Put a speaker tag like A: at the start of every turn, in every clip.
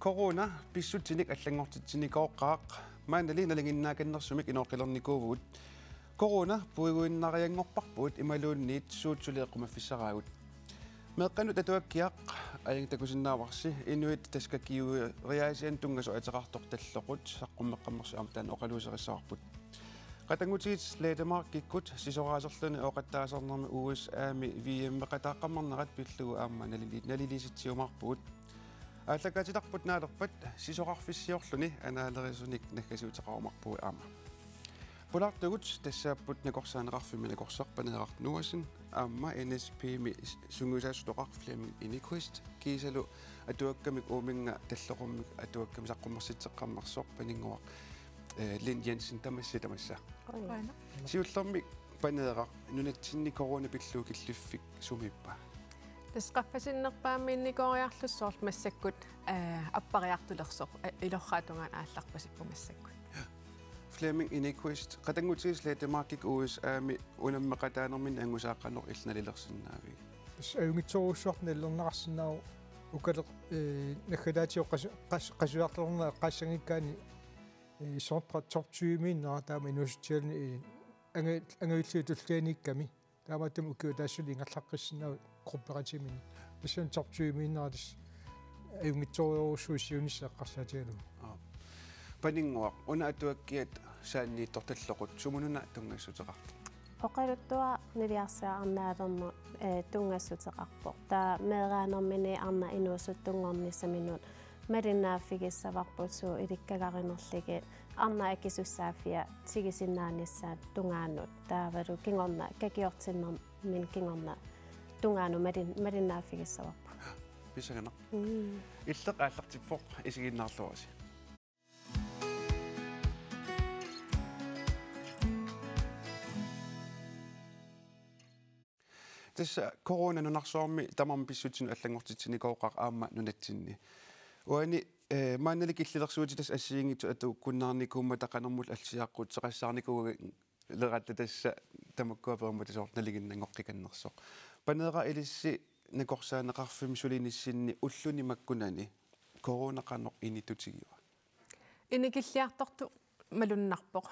A: corona pissutinik allangortitsinikoqqaaq maanaliinalinginnaakannерсумик инооқилерникуугут corona puiguinnariangorparpuut imaluunniit suutsuleeqqumaffissaraagut meeqqanut atuakkiaq ayang takusinnaavарси inuit taskakiu riaasian tungaso ateqartor talloqut saqqummeqqammersu amtaan oqaluuserissarput qatangutiit leetemarkikkut sisoraaserluni oqattaasernermi USA-mi VM-meqataaqammarnerat pillugu aamma nalilisitsiumarpuut ааллакаатиларпут наалерпат сисоқарфиссиорлуни анаалерисуник наггасуутеқарумарпуи аама пулартугут тассааппут накорсаанеқарфими накорсарпанеқарт нуасин аама NSP-ми сунгусаасутоқарфлиами иниквист кисалу атуаккамик ууминга таллоқуммик атуакками саққуммерситеққаммарсоқ панингуақ Лин Jensen тамасса сиуллерми панеэқар нунатсинни корона пиллуу киллиффик сумиппа
B: тасқаффасиннерпаамиинникориарлуссоорл массаккут аппариартулерсоқ илорраатунгаан аалларпасиппумассаккут
A: Flemming Inequist qatangutiislaatamaarkik USA-mi unammeqataanермин ангусааққанер иллналилерсиннаави
C: аюнгитсоруссуарнеллернақарсинаа укалеқ нахалаатио qasuarlerne qassangikkaani сортра тортуиминнаа таама инуситиални ангавиллуутуллааникками тааматтум укиутаассули ингерлаққиссинаа корпоративмини писан тортуиминнаалис аюнгитсоруссуусиунissaaqqarsaatiалу
A: панингуа уна атуаккиат саанниитторталлоқут сумунуна тунгассутеқарт
D: оқалуттуа нилиарсиаарнаалерну тунгассутеқарпо таа меераанермини арна инуусуттунгорнissamинут малиннааффигиссаварпут суу иликкагаринерлиги арна акисуссааффиа тигисиннааниссаат тунгаанут таавалу кингорна какиортиннер мин кингорна тungaaну малиннааффигиссаварпу
A: писагана иллеқ ааллартиппоқ исигиннаарлуаси tässä corona nunarsoormi tamam pissutinu allangortitsinikoqqaq aamma nunatsinni uani maannalikillilersuuti tas assiingitu atu kunnaarnikuumma taqanermul allsiaqqut seqassaarnikuuga leratta tassa tamakkuaperumma tasoornaliginnangoqqikannersoq paneera ilissi nakorsaaneqarfimi sulinissinni ulluni makkunani corona qannoq initutigiwa
B: inikilliartortu malunnarpoq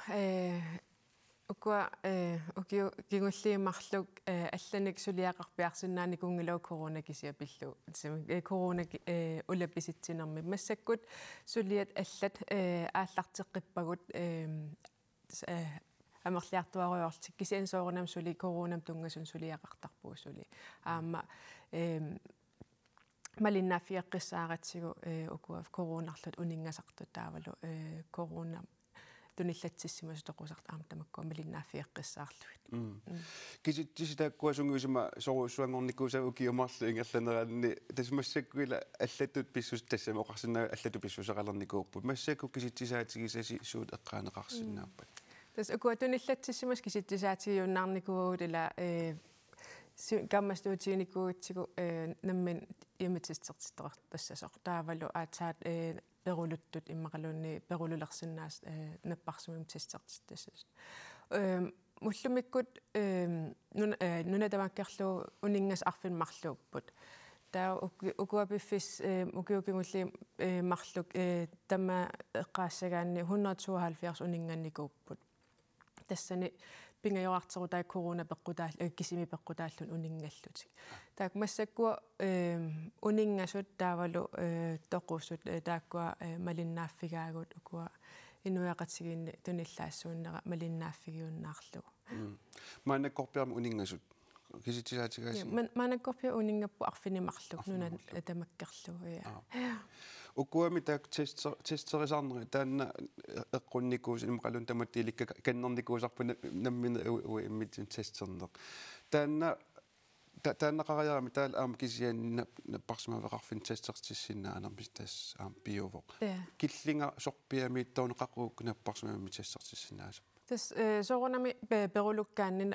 B: ukua kingulliimarluk allanik suliaqarpiarsinnaani kungilau corona kisiapillu corona ulapisitsinermi massakkut suliat allat aallarteqqippagut амерлиартуаруйорлик кисиансоорнам сули коронам тунгасун сулиақартарпуу сули аама малиннааффиаққиссааратсигу укуав коронарлут унингасарту таавалу корона туниллатсиссимас тоқусарт аамтамаккуа малиннааффиаққиссаарлуит
A: киситтиситааккуасунгуисима соруссуангорникуусаа укиумарлу ингерланераанни тасмассаккуила аллатут писсус тассама оқарсинаа аллату писсусақалерникууппут массакку киситтисаатигисаси суут эққаанеқарсинааппат
B: тас укуа туниллатсиссимас киситтисаатигиуннаарникуугулила гаммастуутигникуугитсигу наммин имитсистертитторар тассасоқ таавалу аатаат перулуттут иммақалуунни перулулерсиннаас наппарсумим тестертиттассас муллумиккут нунатамаккерлу унингас арфинмарлууппут таа укуапиффис укиукингулли марлук тама эққаассагаанни 172 унинганникууппут тассани пингайоартеру таа корона пеққутаал кисими пеққутааллун унингаллутик таак массаккуа унингасут таавалу тоқуссут тааккуа малиннааффигаагут укуа инуяқатсигинни туниллаассууннера малиннааффигиуннаарлугу
A: маанаккорпиарма унингасут киситсаатигааси
B: маанаккорпиа унингаппу арфинимарлук нуна тамаккерлугу я
A: укуами таак тестерисаарнери таанна эққунникуус иммақалун таматтииликка каннерникуусарпуна наммина иммитсин тестернер таанна тааннақариарами таал аама кисианна наппарсимавеқарфин тестертиссиннаанерми тас аам биовоқ киллинга сорпиами таунеқақуук наппарсимавми тестертиссиннааса
B: тас соорнами перулуккааннин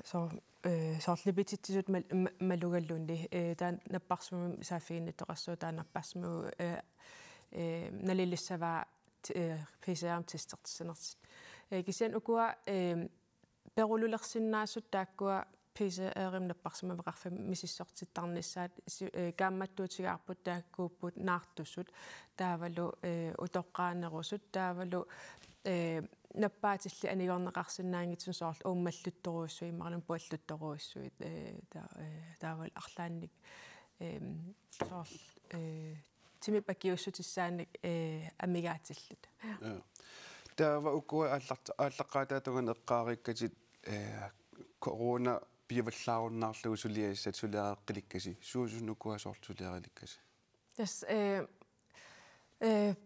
B: соорлибититсисут малугаллунни таан наппарсуму саафигиннитоқассуу таанарпарсуму налилиссаваа PCR тестертиссанерсит кисиан укуа перулулерсиннаасут тааккуа pisse erimnapparsima veqarfa misissortittarnissaat kaammattuutigaarput taakkuupput naartussut taavalu utoqqaanerusut taavalu наппааtilli анигорнеқарсинаангитсун соорл ууммаллутторуussui марлун пуаллутторуussui таавал арлаанник соорл тимипакиуссутиссааник амигаатиллут
A: таава уккуа ааллаққаатаатуган эққаариккатит корона пиваллааруннаарлугу сулиассат сулиареққиликкаси суусунуккуа соортулиариликкаси
B: тас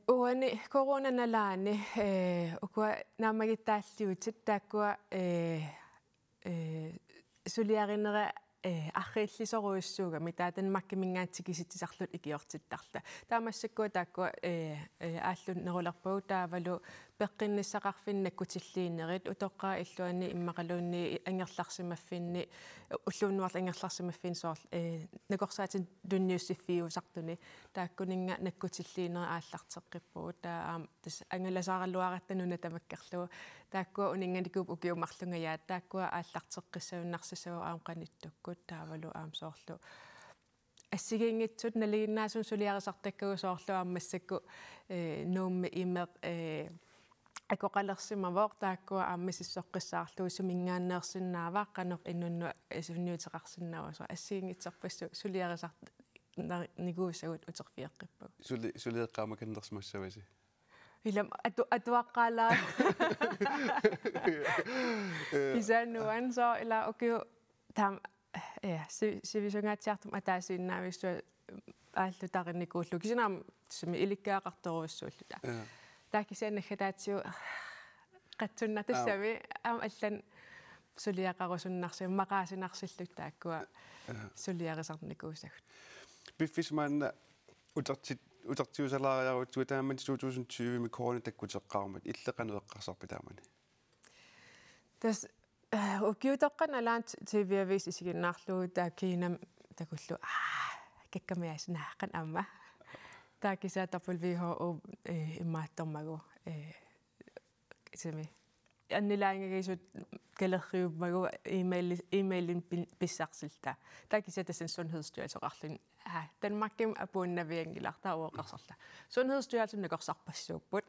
B: уани корона налаани укуа наамагиттааллиутит тааккуа сулиаринера аррииллисоруйуссууга митаатан маккимингаатсикиситсарлут икиортиттарла таамассаккуа тааккуа ааллун нерулерпагу таавалу пеққинниссақарфиннаккутиллиинерит утоққаа иллуани иммақалуунни ангерларсимаффинни уллууннуарла ангерларсимаффин соорл накорсаатин дунниуссиффиусартуни тааккунинга наккутиллиинери ааллартеққиппугу таа тас ангаласаараллуараттануна тамаккерлугу тааккуа унинганикууп укиумарлунгаyaa тааккуа ааллартеққиссавуннарсисаву аамқаниттуккут таавалу аамсоорлу ассигингитсут налигиннаасун сулиарисартаккагу соорлу ааммассакку нуумми имеқ акоқалерсимавоқ тааккуа ааммисиссоққиссаарлугу сумингааннеерсиннааваа қанеқ иннунну асунниутеқарсиннаавасо ассигингитсарпассу сулиарисарт никуусагут утерфиэққиппагу
A: сулиэққаамаканнерсимассаваси
B: илам атуаққалаа исаннуан со ила окиу там сивисунгаатсиартум атаасииннаависсуа ааллутаринникууллу кисинаам сими иликкаақарторуиссууллута таакисааннахатаатсиу қатсунна тассами аам аллан сулиақарусуннарсиу мақаасинарсиллут тааккуа сулиарисарникуусагут
A: биффисмаанна утертиусалаариарутсуа тааман 2020 ми корона таккутеққармат иллеқануэққарсарпи таамани
B: тас укиутоққан алаан тивиавис исигиннаарлугу тааккиинам такуллу каккамиаснааққан амма таакисаатарпул WHO иммааттормагу исами аннилаангагисут калерриуммагу имейлин писсарсилта таакисатасан Sundhedsstyrelsen Danmarkim апууннавиангилартаа уоқарсарла Sundhedsstyrelsen накорсарпассууппут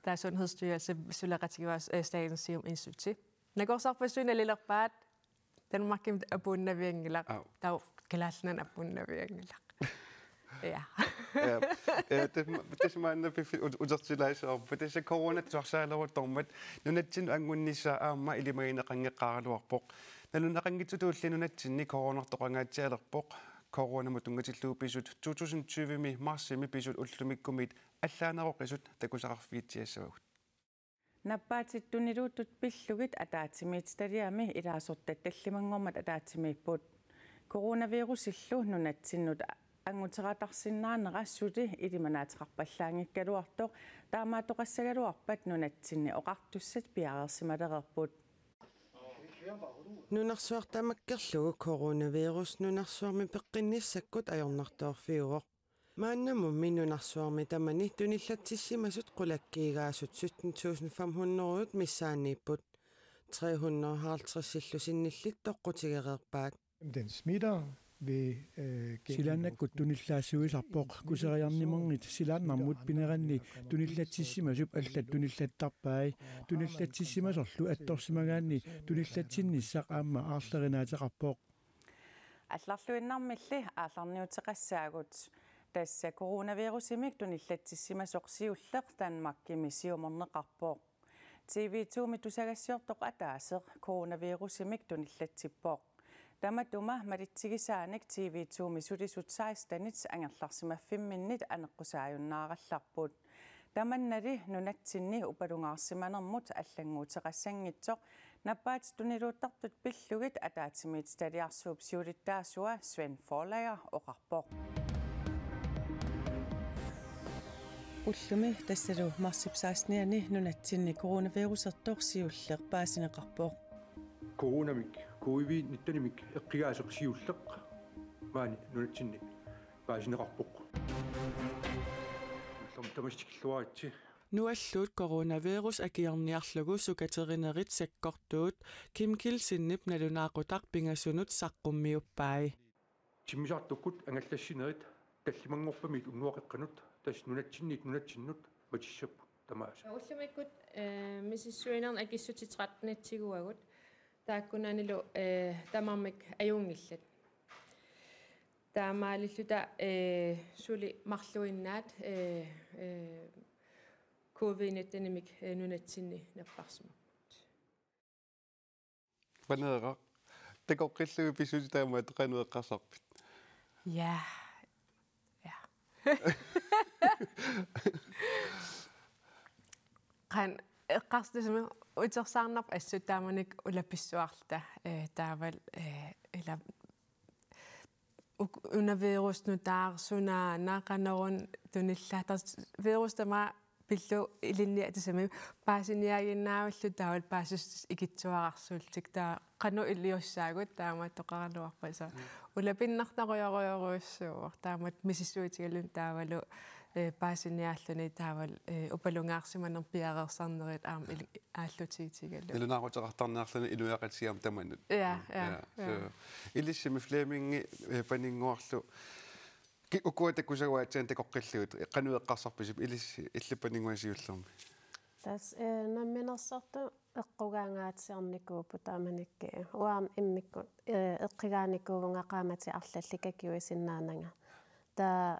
B: таа Sundhedsstyrelsen сулеқатигуас Statens Serum Institute накорсарпассуна лилерпаат Danmarkim апууннавиангилақ таа калаалнан апууннавиангилақ ja det man utertilaiser på det så corona tsorsaalaru tormat nunatsin angunnissa aamma ilimaina qangeqqaraluarpoq nalunaqangitsutuullinunatsinni coronartoqangaatialerpoq corona mutungatilluupisut 2020 mi marsimi pisut ullumikkumit allaaneroqisut takusaqarfiitsiassavagut
E: наппаатиттунилуутут пиллугит атаатимиит талиами илаасортат таллимангормат атаатимииппут коронавирусиллу нунатсиннут ангутератарсиннаанерассути илиманаатеқарпаллаангиккалуартоқ таамаатоқассагалуарпат нунатсинни оқартуссат пиареерсималерерпут
F: нунарсуартамаккерлугу коронавирус нунарсуарми пеққинниссаккут ajornartoorfiuoq мааннаму минунарсуарми тамани туниллатсиссимасут қулаккиигаасут 17500 миссаанииппут 350 синниллит тоққутигереерпаат
C: Den smitter ved
G: Silannakkut tunillaassуисарпоқ кусериарнимернит силааннармут пинеранни туниллатсиссимасуп аллат туниллаттарпаи туниллатсиссимасорлу атторсимагаанни туниллатсинниссақ аама аарлеринааteqarpoq
E: алларлуиннармилли аалларниутеқассаагут тасса коронавирусимик туниллатсиссимасоқсиуллеқ Danmarkими сиумернеқарпоқ TV2 тусагассиортоқ атаасеқ коронавирусимик туниллатсиппоқ таматума малитсигисааник TV2 мисулисут 16 ангерларсимаффимминнит анеққусааюннааралларпут таманнали нунатсинни упалунгаарсиманермут аллангуутеқассангитсоқ наппаат тунилуuttартут пиллугит атаатимиит талиарсууп сиулиттаасуа Svend Forlager оқарпоқ уллуми тассалу марсипсаасниани нунатсинни коронавирусертоорсиуллеқ паасинеқарпоқ
H: коронамик COVID-19 эққигаасеқсиуллеқ маани нунатсинни паасинеқарпоқ уллум тамастикиллуаритси
F: Nualluut coronavirus akiarniarlugu sukaterinerit sakkortuut Kim Kilsinnip nalunaaqutaq pingasunut saqqummiuppai.
H: Timmisartukkut angallassinerit tallimangorpamik unnuaqeqqanut tas nunatsinnut matissappu tamaasa.
B: Уллумиккут миссуинерн акиссутитеқартнатсигуагут тааккунаанилу тамармик аюнгиллат таамаалиллута сули марлуиннаат COVID-19-ник нунатсинни наппарсумаккут
A: панеэра такоққиллуи писути таама теқануэққарсарпит
B: ja қан эққарстусми утерсаарнарп ассутааманик улаписсуарлта таавал ила унаверусну таарсуна наақанерун туниллаатар вирустама пиллу илинниа тасами паасиниагиннааваллу таавал паасус икитсуарарсуултик таа қану илиуссаагут таама тоқарануарпаса улапиннартаруйоруйоруйуссууар таамат мисиссуутигалун таавалу паасиниааллуни таавал упалунгаарсиманер пиареерсарнерит аам ааллутигитигалу
A: илунаарутеқартарниарлуни инуяқатсиам таманут
B: ja
A: илиссими флеминги панингуарлу укуатаккусагуатсаан такоққиллуут қануэққарсарписип илисси иллапанингуасиуллерми
D: тас намминерсарту эққугаангаатсиарникуупу тааманикки уаам иммиккут эққигааникуувнгақаамати арлалликакиуисиннаанага та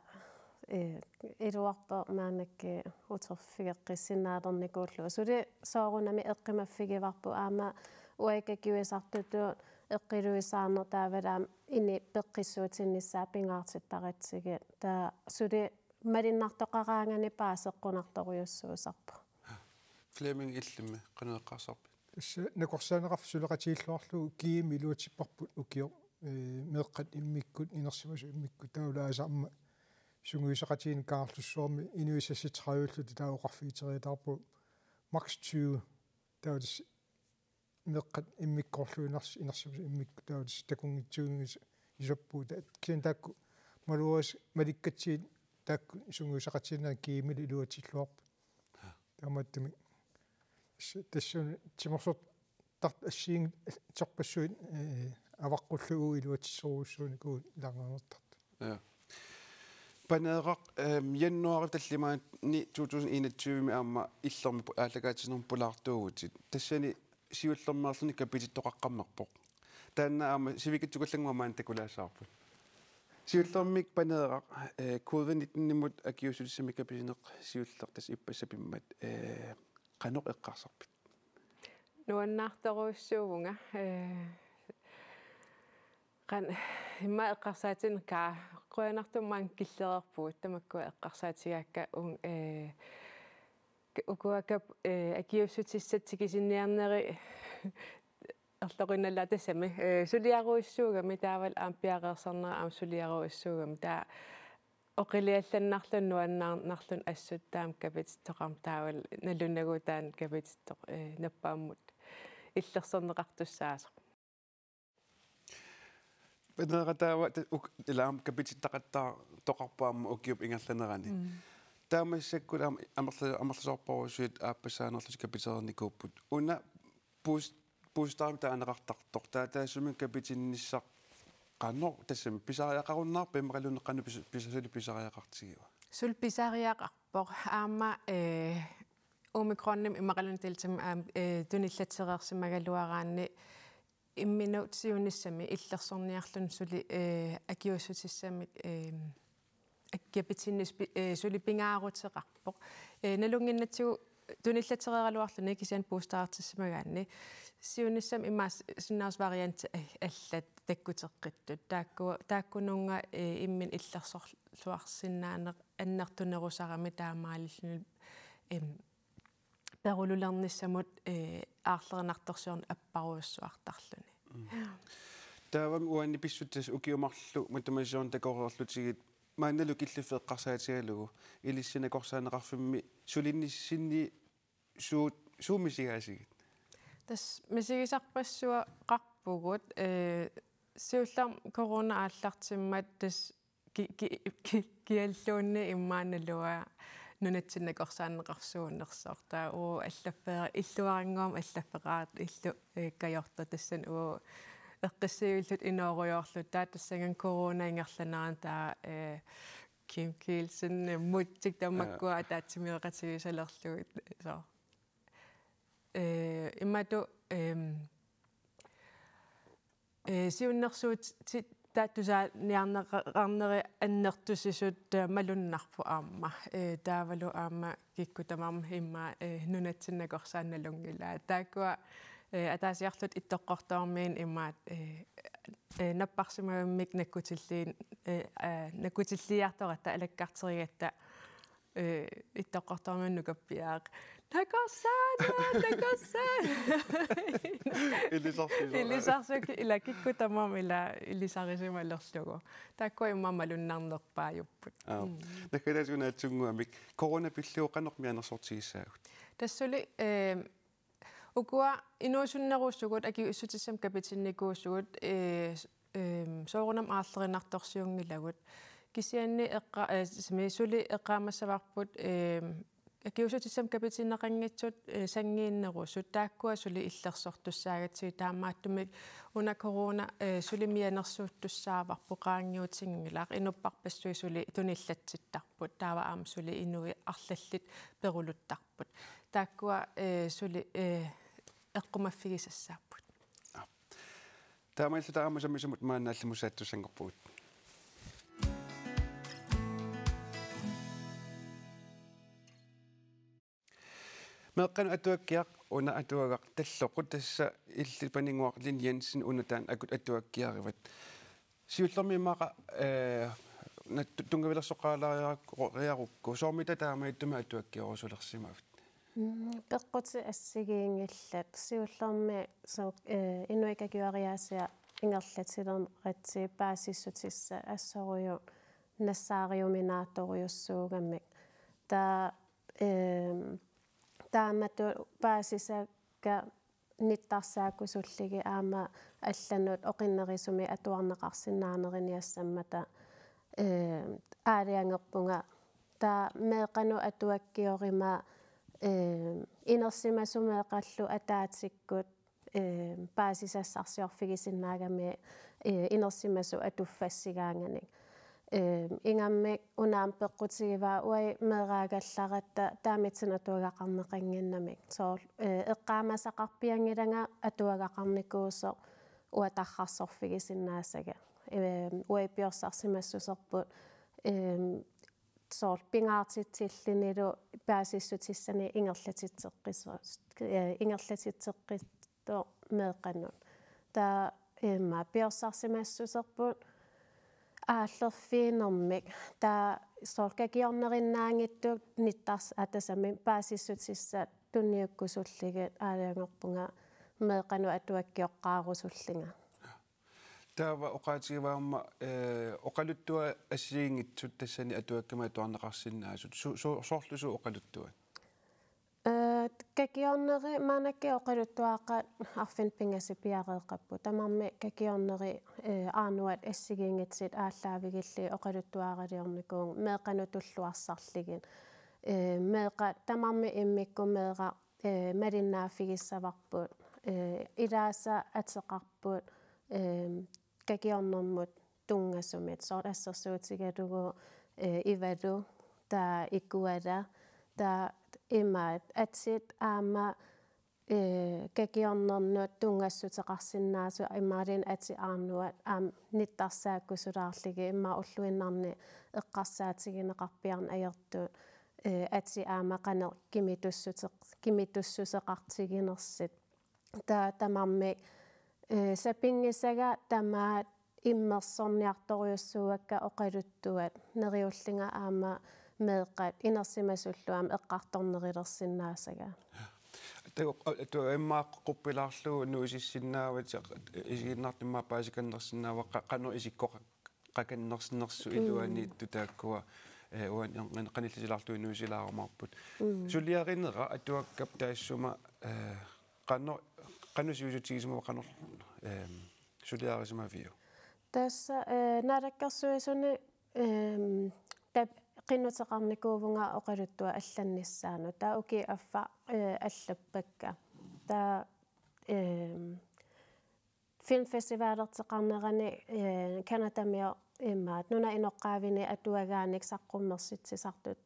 D: илуарпа маанакки утерфигеққиссиннаалерникууллу сули соорунами эққимаффигиварпу аама уайкакиуисартуту эққилуисаарнер таавалаам ини пеққиссуутиннссаа пингаартиттаритсиги та сули малиннартоқараангани паасеққунарторуйуссуусарпу
A: флеминг иллимми қануэққарсарпит
C: тасса накорсаанеқарф сулеқатииллуарлу киим илуатиппарпут укио меэққат иммиккут инерсимасу иммиккут таулаасаарма сунгуисақатиин каарлуссуарми инуисасситрааюллути таауқарфигитериатаарпу макс 20 таудис меэққат иммиккорлу инерсимасу иммикку таудис такунгитсуунгис исаппуута кисен таакку малуас маликкатсиит таакку сунгуисақатиинаа киимил илуатиллуарпу таамааттами тассуни тиморсот тарт ассиин торпассуит аваққуллугу илуатиссоруussууни куу лаангаарнертарт
A: ja панеэра яннуари таллимаат ни 2021 аама иллерми ааллагаатинерм пулаартуугутит тассани сиуллермаарлуни капититтоқаққаммерпоқ таанна аама сивикитсукуллангуамаан такулаассаарпут сиуллермик панеэра COVID-19-ниммут акиусулиссами каписинеқ сиуллертас иппассапиммат qanuq eqqarsarpit
B: нуаннаарторуйуссуугунга qan имма эққарсаатин ка қуянартуммаан киллерерпуут тамаккуа эққарсаатигаакка укуакап акиуссутиссатсикисинниарнери ерлоқинналла тассами сулиаруиссуугами таавал аам пиареерсарнера аам сулиаруиссуугами таа оқилиалланнарлун нуаннаарнарлун ассуттаам капититтоқарм таавал налунагутаан капититтоқ наппааммут иллерсернеқартуссаасо
A: пенератаава илаам капититтақаттаа тоқарпаама укиуп ингерланерани таамассаккулаам амерласорпорусуит ааппасаанерлус капитерникууппут уна пустаам таанеқартартор таасумин капитинниссақ qanor tassam pisariaqarunnar pimaqalunneqqanu pisasuli pisariaqartigiwa
B: sul pisariaqarpoq aama omikronnim imaqalun tiltam tunillatsereersimagaluaraanni imminuutsiunissami illersorniarlun suli akiussutissami akkiapitinnis suli pingaaruteqarpoq nalunginnatsugu tunillatsereeraluarluni kisian boosterartissimagaanni siunissam immaas sinnaus variant allat takkuteqqittut taakkununga immin illersorluarsinnaaneq annertunerusarami taamaalilluni perululernissamut aarlerinartorsuarni apparuussuartarluni
A: taavam uanni pissuttas ukiumarlu mutamasioon takorerlutigit maannalu killifeeqqarsaatigalugu ilissina korsaaneqarfimmi sulinnissinni suumisigaasигит
B: тас мисигисарпассуа qarpugut сиуллам корона ааллартиммат тас киаллуунни иммааналуа нунатсиннакорсааннеқарсууннерсоор таа аллаффера иллуарингуам аллаффераат иллу каёрта тассан эққиссиуллут инооруйоорлу таа тассаган корона ингерланаан таа Kim Kielsen muttik tammakkua ataatsimieqatigisалерлугит со иммату сиуннэрсуут тааттусаа ниарнеқарнери аннертусисут малуннарпу аама таавалу аама киккутамарма имма нунатсиннакорсаанналунгила тааккуа атаасиарлут иттоққортоормиин иммаат наппарсимавиммик наккутиллиартората алаккартеригатта иттоққортоормиин нукаппиаақ такорсаана илисарсук ила киккутамарма ила илисарисималерлугу тааккуа имма малуннарнерпаажуппут
A: наккаласунаатсунгуамик коронапиллуоқанермианерсортигиссаагут
B: тассули ukua inuusunneruussugут акиуссутиссам капитинникуussugут соорунам аарлеринарторсиунгилагут кисианни смисули эққаамассаварпут акиуссутиссам капитиннеқангитсут сангииннеруссут тааккуа сули иллерсортуссаагатсиги таамааттумик уна корона сулимианерсууттуссааварпу qaangiutiнгилаақ инуппарпассуи сули туниллатситтарпут таава аама сули инуи арлаллит перулуттарпут тааккуа сули эққумаффигисассааппут
A: таамааллу таамасамисамут мааннааллумусааттусангорпугут меэккану атуаккиақ уна атуагақ таллоқут тасса илли панингуақ Лин Jensen унатаан акут атуаккиариват сиуллермимаqa тунгавилерсоқаалаариарукку соормита таамаиттума атуаккиорусулерсимавт
D: пеққути ассигиингиллат сиуллерми инуикакиуариаасиа ингерлатилернеқатси паасиссутисса ассоруйу нассаариуминааторуйуссуугаммик таа таамату паасисакка ниттарсааккусуллиги аама алланут оқиннерисуми атуарнеқарсинаанериниассаммата аалиангерпунга таа меэқану атуаккиорима инерсимасумеэқаллу атаатиккут паасисассарсиорфигисиннаагами инерсимасу атуффассигаанганик ингаммик унаам пеққутигиваа уай меэраагалларатта таамитсина туагақарнеқангиннамик соор эққаамасақарпиангиланга атуагақарникуусо уатаррарсорфигисиннаасага уай пиорсарсимассусерпут соор пингаартитсиллинилу паасиссутиссани ингерлатитсеққито меэқанут таа имма пиорсарсимассусерпут ааллерфиинэрмик таа сооркакиорнериннаангиттук ниттарс атасами паасиссутиссаат тунниуккусуллигит аалиангерпунга меэқану атуаккиоққаарусуллинга
A: таава оқаатигиваама оқалуттуа ассиингитсут тассани атуаккама туарнеқарсиннаасут соорлусу оқалуттуа какиорнери манакки оқалуттуааққат арфин пингасси пиареэққаппу тамарми какиорнери аануат ассигиингитсит ааллаавигилли оқалуттуааралиорникуун меэқану туллуарсарлигин меэқа тамарми иммикку меэра малиннааффигиссаварпут илааса атеқарпут какиорнэрмут тунгасумит соор ассерсуутигалугу ивалу таа иккуала таа имаат атсит аама какиорнэрнут тунгассутеқарсинаасу имаалин ати аарнуат аам ниттарсааккусулаарлиги имма уллуиннарни эққарсаатигинеқарпиарн аёртуут ати аама қанер кимитуссусеқартигинерсит таа тамарми сапингисага тамаат иммерсорниарторуйуссууакка оқалуттуат нериуллинга аама меэққат инерсимасуллуам эққарторнерилерсиннаасага эммааққуппилаарлугу нуисиссиннаават игиннартиммаа паасиканнерсинаава қано исиккоқа қаканнерсиннерсу илуаниитту тааккуа уан қаниллисилаартуи нуисилаармарпут сулиаринера атуаккап таассума қано сиусутигисмаа қано сулиарисмавиу
D: тасса налаккерсуисуни qinnuteqarnikuuvunga oqaluttua allannissaanu taa uki affa allappakka taa filmfestivaalerteqarnerani Kanatamio immaat nuna inoqqaavini atuagaanik saqqummersitsisartut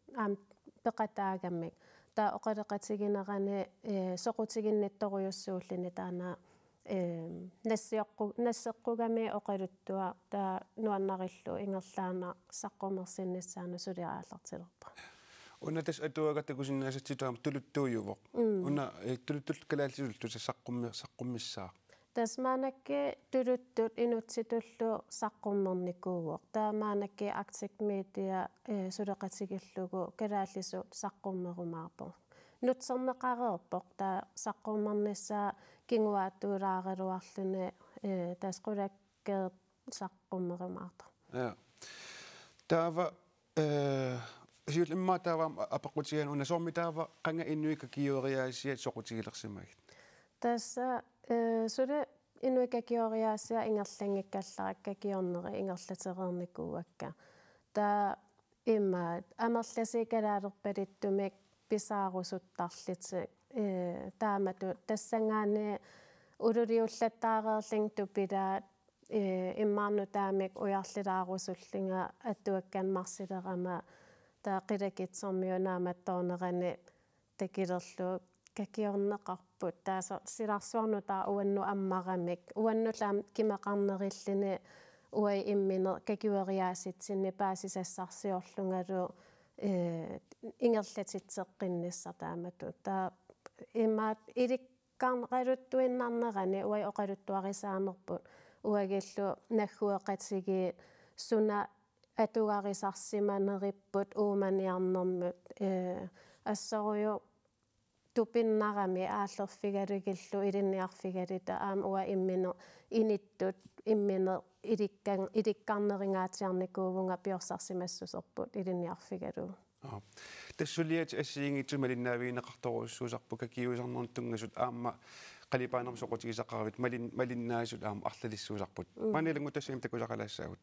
D: peqataagammik taa oqaleqatiginerani soqutiginnittoriussuullini taana nasseqqugami oqaluttua taa nuannarillu ingerlaana saqqummersinnissaanu suliaraallartilerpa
A: una tas atuagattakusinnaasatituam tuluttuujuvoq una tuluttut kalaallisultu saqqummissaa
D: tasmaanakki tuluttut inutsitullu saqqummernikkuuvoq taamaanakki Arctic Media suleqatigillugu kalaallisut saqqummerumaarpoq nutserneqareerpoq taa saqqummernissaa kinguaattuulaareluarluni tasqulakkeet saqqummerumaarta
A: ja taava siul imma taava apaqutigan una sormi taava qanga innuika kioriaasiat soqutigilersimagit
D: tassa sule inuika kioriaasia ingerlangikkallaarakka kiorneri ingerlatereernikkuuakka taa immaat amerlasi kalaalerpalittumik pisaarusuttarliti taamatu tassangaani ululiullattaareerling tupilaat immaarnu taamik ujarlilaarusullinga attuakkan marsilerama taa qilakitsermiunaamattoornerani takilerlu kakiorneqarput taa silarsuarnu taa uannu ammaramik uannulaam kimeqarnerillini uai imminer kakiueriaasitsinni paasisassarsiorlungalu ingerlatitseqqinnisser taamatu taa immaat ilikkaarnqaluttuinnarnerani uai oqaluttuarisaanerput uagillu naggueqatigi suna atugarisarsimaneripput uumaniarnermut assoruju tupinnarami aallerfigalugillu ilinniarfigalita aam ua imminer inittut imminer ilikkaarneringaatiarnikuuvunga piorsaarsimassuserput ilinniarfigalu
A: тассулиат ассиингитсу малиннаавиинеқарторуссуусарпу какиусарнерн тунгасут аама қалипаанерм соқутигисақаравит малиннаасут аама арлалиссуусарпут панелангу тассиим такусақалаассаагут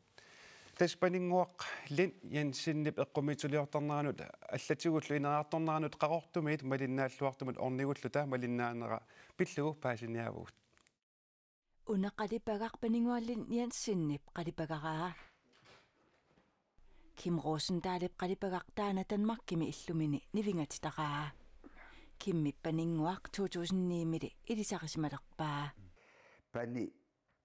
A: таспанингуақ лин янсиннип эққумитсулиорторнеранут аллатигуллу инераарторнеранут қақортумиит малиннааллуартумут орнигуллу таа малиннаанера пиллугу паасиниавугут
I: уна қалипагаарпанингуаллин янсиннип қалипагараа Kim Rosendalip qalipagaqtaana Danmarkimi illumini nivingatitaqaa kimmippaninguaq 2009 ilisarisimalerpaa
J: pani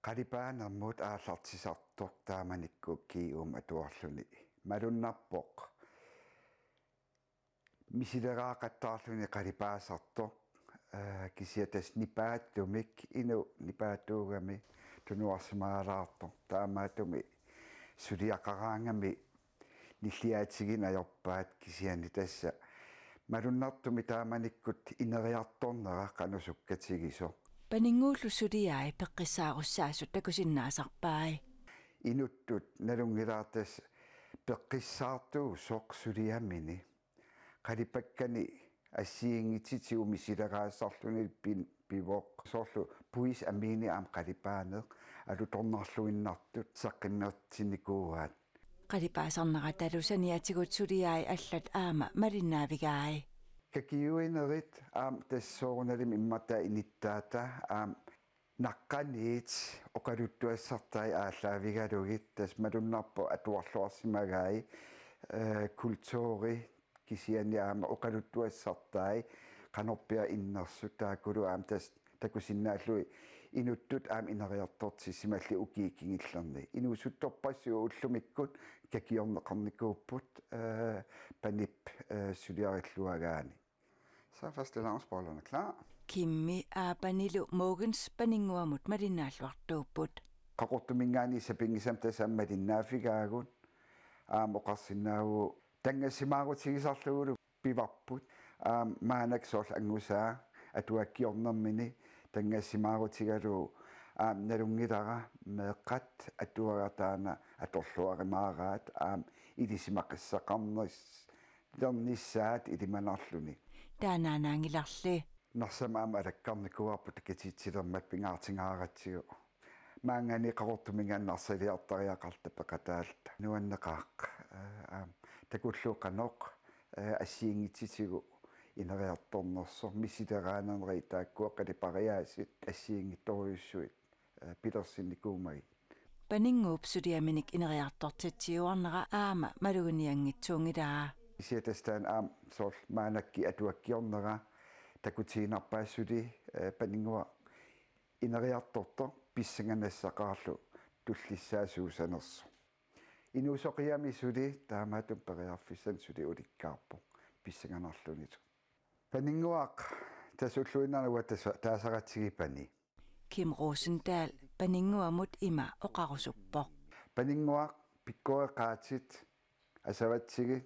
J: qalipaanermut aallartisartoq taamanikkuuk kiium atuarluni malunnarpoq misileraaqattaarluni qalipaasartoq kisiatas nipaattumik inu nipaatuugami tunuarsimaalaartoq taamaatumi suliaqaraangami nilliaatigin ajorpaat kisiani tassa malunnartumi taamanikkut ineriartornera qanusukkatigiso
I: paninguullu suliai peqqissaarussaassut takusinnaasarpaai
J: inuttut nalungilaartas peqqissaartuu soq suliamini qalipakkani assiingititi umisileraasarluni pivoq sorlu puis amini am qalipaaneq alutornarluinnartut saqqimmertinikuugaat
I: qalipaasernerat talusaniatigut suliai allat aama malinnaavigaai
J: kakiuinerit aam tassoornalim immata inittaata aam naqqaniit oqaluttuassartai aalaavigalugit tas malunnarpo atuarluarsimagai kultuuri kisiani aama oqaluttuassartai qanorpia innersut taakulu aam tas takusinnaallui inuttut aam ineriartortissimalli ukiikingillerni inuusuttorpassu ullumikkut kakiorneqarnikuupput panip suliarilluagaani så er fastelavnsbollerne klar
I: kimmi aapanilu Mogens paninguamut malinaalluartuupput
J: qaqortumingaani sapingisam tasammalinnaafigaagun aam oqarsinnaagu tangassimaarutigisarlugulu pivarput aam maanak soorl angusaa atuakkiornermini tangassimaarutigalu aam nalungilara meeqqat atuagataana atorluarimaaraat aam ilisimaqissaqarneris lernissaat ilimanarluni
I: taanaanaangilarli
J: narsamaam alakkarnikuarput takatiitsilermat pingaartingaaratsigu maangani qaqortumingaannarsaliartariaqarta peqataalta nuanneqaaq aam такуллуqanoq ассиингитситигу инериарторнерсо миссилераанернери тааккуаққалипариааsit ассиингитторюссуит пилерсинникуумаги
I: панингуупсулиаминик инериартортитсиуарнера аама малугуниангитсуунгилаа
J: исиатастаан аам соор маанакки атуаккиорнера такутиинарпаассули панингуа инериарторто писсанганассақаарлу туллиссаасуусанерсо инуусоқиами сули таамаатум периарфиссан сули уликкаарпо писсанганарлуниту панингуақ тасуллуиннарнуа таасаратсигипани
I: Kim Rosendahl панингуамут има оқарусуппо
J: панингуақ пиккуэқаатит асаватсиги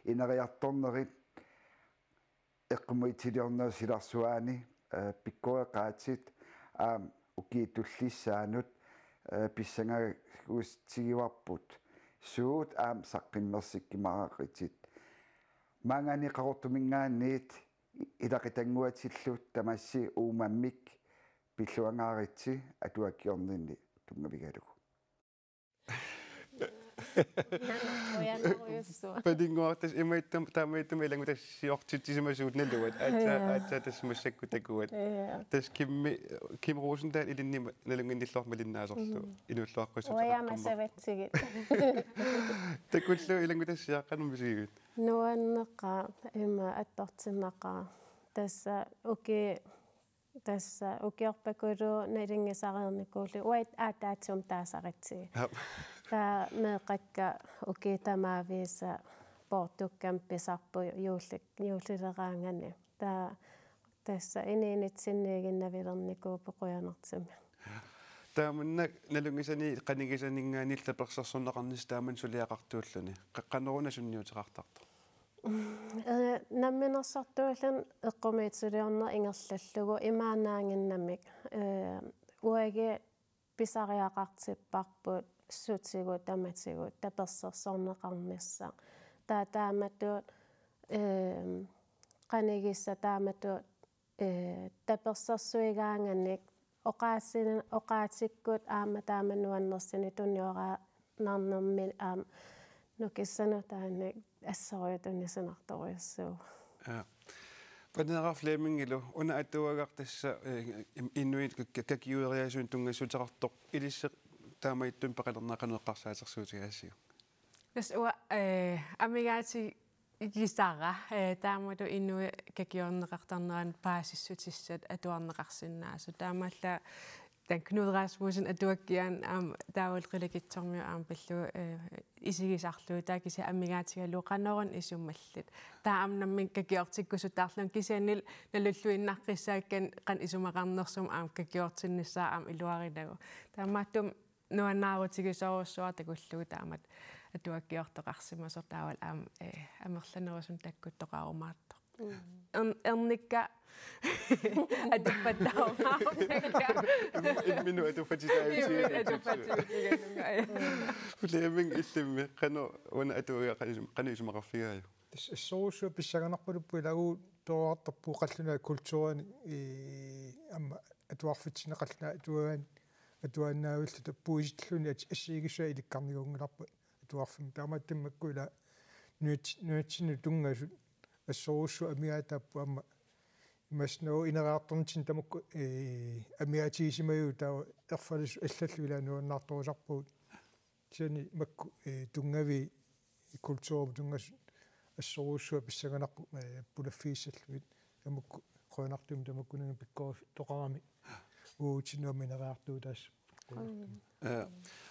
J: инериарторнерит эққумуитилиорнер силарсуаани пиккуэқаатит укиитуллиссаанут писсангагустигиварпут суут саққиммерсиккимарақитит мангани қақортумингаанниит илақитангуатиллут тамасси уумаммик пиллуангааритси атуаккиорнинни тунгавигалугу
A: панингуартас имаиттам таамаиттам илангутассиортитсимасуут налуат аата тассмассакку такуат тас ким Rosendahl илиннима налунгинниллуарма линнаасорлу илуллуаққусут
D: оямасаватсигит
A: такуллу илангутассиаққанум мисигит
D: нуаннеқа има аттортиммақа тасса укиорпакулу налингисариерникуулу уайт аатаатсум таасаритсиги та меэқакка укитамаависа портуккам писарпу юуллилераангани та тасса ининитсинниигиннавилерникуу пеқуянертими
A: тааманна налунгисани қанигисанингаанилла персерсуннеқарнис тааман сулиақартууллуни қаққанеруна сунниутеқартарто
D: намминерсартуулан эққумиитсулиорнер ингерллаллугу имаанаангиннамик уаги писариақартиппарпут сутигу таматигу таперсерсорнеқарнisса тааматуут қанигисса тааматуут таперсерсуигаанганик оқаатиккут аама таамануаннерсини туниора нарнерми аама нукиссанутааник ассориутуннисанарторуйуссуу
A: панера флемингилу уна атуагартасса иннуит какиуериасуун тунгассутеқартоқ илиссе таамаиттун пеқалернаақанеққарсаатерсуутигаасиу
B: тас уа амигаати гисара таамату иннуи какиорнеқартарнеран паасиссутиссат атуарнеқарсинаасу таамаалла тан Knud Rasmussen атуаккиан таавалрилакитсормиу пиллу исигисарлуу таакиса аммигаатигалуу qannerun исуммаллит таамнаммин какиортиккусутаарлун кисианил налуллуиннаққиссааккан qan исумақарнерсум какиортиннссаа илуарилагу таамааттум нуаннаарутигисоруссуар такуллугу таамат атуаккиортоқарсимасор таавал амерланерусун таккуттоқарумаатто эрникка атуппаттаумаа
A: иммину атуфатитаавтига флеминг иллимми qanu уна атуиа qanисумақарфигааю
C: ассоруссуа писсаганарпалуппу илагу тоортарпуу қаллуна культурани амма атуарфитсинеқаллуна атуааннаавиллу таппуисиллуни ассиигиссуа иликкарнигунгиларпа атуарфим таамааттиммакку ила нуатсину тунгасут ассоруссу амиаатааппу амма имасноо инераартэрнитин тамукку амиатигисимаю таа ерфалис аллаллу ила нуаннаарторусарпуут сини макку тунгави культур тунгас ассоруссуа писсаганарпу пулаффииссаллуит тамукку qoinartum tamakkunanga pikkoor toqarami uutsinnuam ineraartuutaas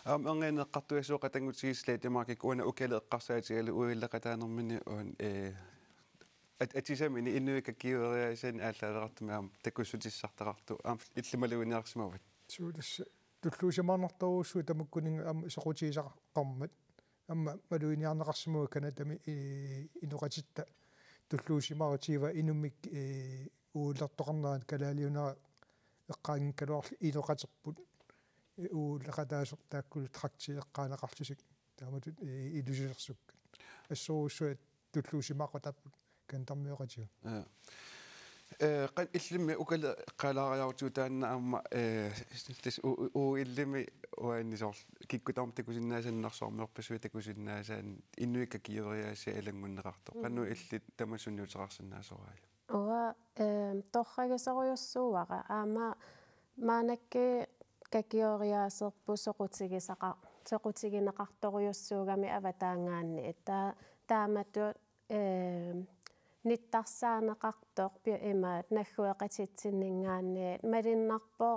A: angeeneqqartuassuoqatangutigislaat imarkik uuna ukaleeqqarsaatigalu uilleqataanermini uun атисамини иннуикаккиуериасани ааллаалеқартумаам такуссутиссартақарту илламалуиниарсимават
C: сууласса туллуусимаарнарторуссуу тамаккунинга аама соқутигисақармат амма малуиниарнеқарсимуа канатами инуқатитта туллуусимаарутиива инуммик уулертоқарнаат калаалиунера эққаангкалуарли илоқатерпут уулеқатаасоқ тааккулу тракти эққаанеқарлусик тааматут илусилерсукка ассоруссуат туллуусимаақутаппут кантармиоқатиу
A: qan illimi ukala qalariartuutaanna amma tis illimi uannisor kikkutarm takusinnaasannersormiorpasui takusinnaasaan innuikka kieriaasa alangunneqarto qannu illit tamassunniuteqarsinnaasораалу
D: уа торрагисориуссууара аама маанакки какиориаасерпу соқутигинеқарториуссуугами аватаангаанни тааматуут ниттарсаанеқартор пи имаат наггуэқатитсиннингаанниит малиннарпо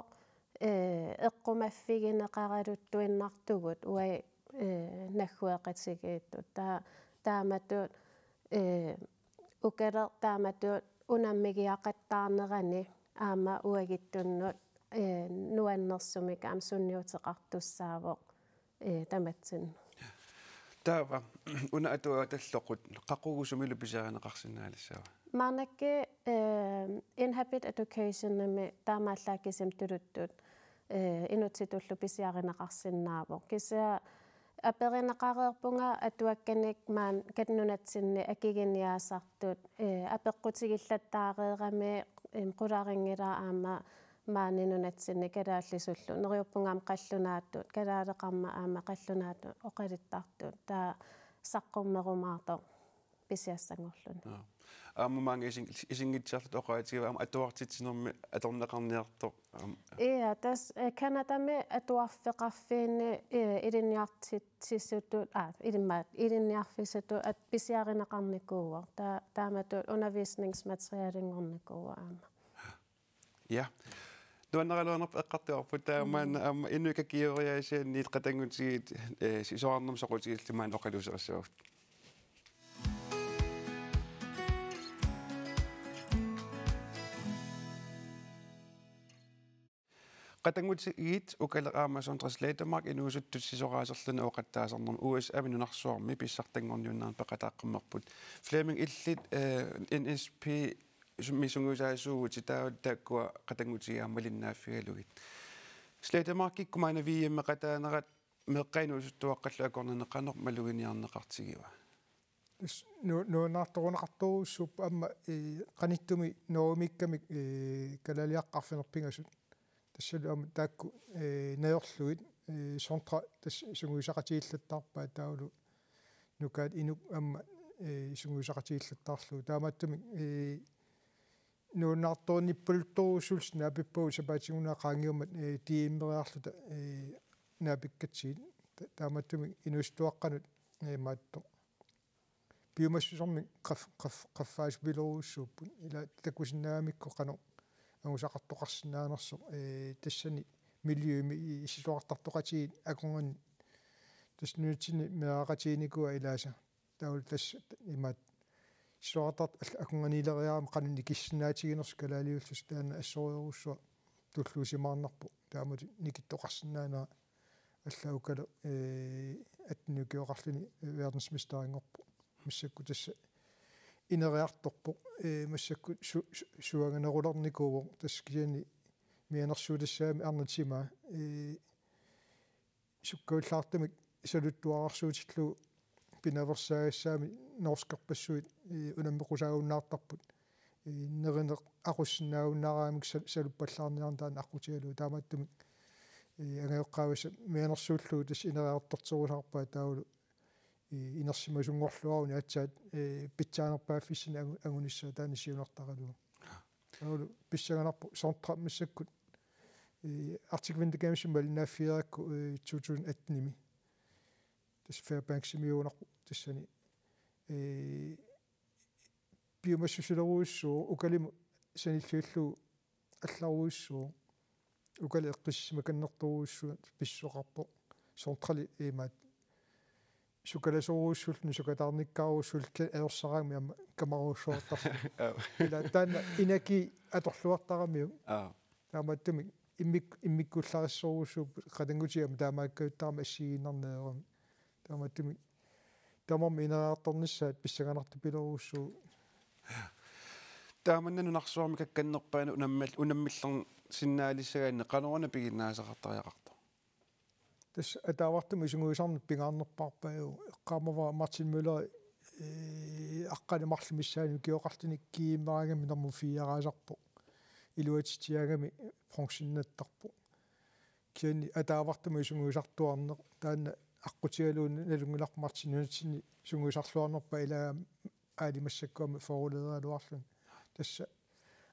D: эққумаффигинеқаралуттуиннартугут уай наггуэқатигиитту тааматуут укалер тааматуут унаммигиақаттаарнерани аама уагиттуннут нуаннерсумик аам сунниутеқартуссаавоқ таматсин
A: таава уна атуа таллоқут қақугусумилу писааринеқарсинаалиссава
D: маанакки inhabit education нами таамааллааккисим тулуттут инутситуллу писааринеқарсинаавоқ кися аперинеқареерпунга атуакканик маан катнунатсинни акигиниаасартут апеққутигиллаттаареерами қулаарингилаа аама маанинунатсинни калааллисуллу нериуппунгаам қаллунааттут калаалеқарма аама қаллунаатту оқалиттартут таа саққуммерумаартоо писиассангорлун
A: ааммаанга исингитсарлут оқаатигава аама атуартитсинерми аторнеқарниарто
D: тас канадами атуарфеқарфиинни илинниартитсиссутут илинниарфисуту ат писиаринеқарникууа тааматут унависнингсматериалингорникууа аама
A: ja туаннералуанерп эққартуарпут таамаана аама иннуика киориаасаанниит қатангутигит сисоарнерм соқутигиллумаан оқалусериссуафт қатангутигит укалераамасон транслейтермарк инуусуттут сисораасерлуна оқаттаасарнерм USA минунарсуарми писсартангорниуннаар пеқатааққиммерпут Fleming illit NSP мисунгусаасуугути тааккуа қатангутигааммалиннааффигалугит слейтермаркиккумаана виимме қатаанерат меққайнуусуттуаққаллу акорненеқанер малугиниарнеқартигива
C: нуунаарторунеқартуруссууп амма қаниттуми ноомикками калалиаққарфинерпингасут тассалу амма таакку наёрлугит сонтра тас сунгуисақатииллаттарпаа таулу нукаат инук амма сунгуисақатииллаттарлу таамааттуми нуунаарторниппулторусулс наапиппуу сапаатигунаа qaangiummat тииммериарлута наапиккатсиит таамааттуми инустуаққанут маатто биомассусорми qaffаас билоруссууппут ила такусиннаамикко қано агусақартоқарсинаанерсо тассани милиуми исилуартартоқатигит акунгани таснуутсини меақатиникуа илааса таул тасс имаат соратат акунганилериарам qanunni kissinaatiginerс kalaliullus taana assoriurussua tulluusimаарnarpu taamut nikittoqarsinnaanaa аллаукала атнукиоқарлуни вердensmestariнгорпу массакку тасса инериарторпу массакку суаганерулерникууво таскиани мианерсуутассаами арнатима суккауллаартамик салуттуарарсуутиллу пинаверсаагассаами норскерпассуит унаммеқусаагуннаартарпут неринеқ ақуссинаагуннаараамик салуппаллаарниарнтаан аққутигалу таамааттумик агеоққаваса мианерсууллуу тас инериартортсорусаарпаа таулу инерсимасунгорлуаруни атсаат питсаанерпааффиссина агуниссаа таани сиунартаралу таулу писсаганарпу сортра массаккут артиквиндикамисимал нааффиеракку 2018 тас Fairbanks-имиунарпу тассани биомассусилеруиссуу укалиму саниллиуллуу алларуиссуу укали эққиссимаканнерторуиссуу писсоқарпо сортрали имаат сукаласоруиссулну сукатаарниккааруссул аерсараами ама камаруссуартарсу ила таана инаки аторлуартарамиу таамааттуми иммиккуллариссоруиссуу қатангутиама таамааккауттарма ассигиннарнеерами таамааттуми тамам инераарторнissaат писсаганарту пилоруссуу
A: тааманнану нарсуарми какканнерпаана унаммиллер синнаалиссагаанне канорна пигиннаасақартариақарто
C: тас атаавартуми сунгуисарни пингаарнерпаарпааю эққаамава Мартин Мюллер аққана марлумиссаани киоқартуник кииммарагами норму фиараасарпо илуатитиагами функционнаттарпо киани атаавартума исунгуисартуарнеқ таана аққутигалуун налунгулармартинунатсини сунгуисарлуарнерпа илаа аалимассаккуами форулеералуарлун тасса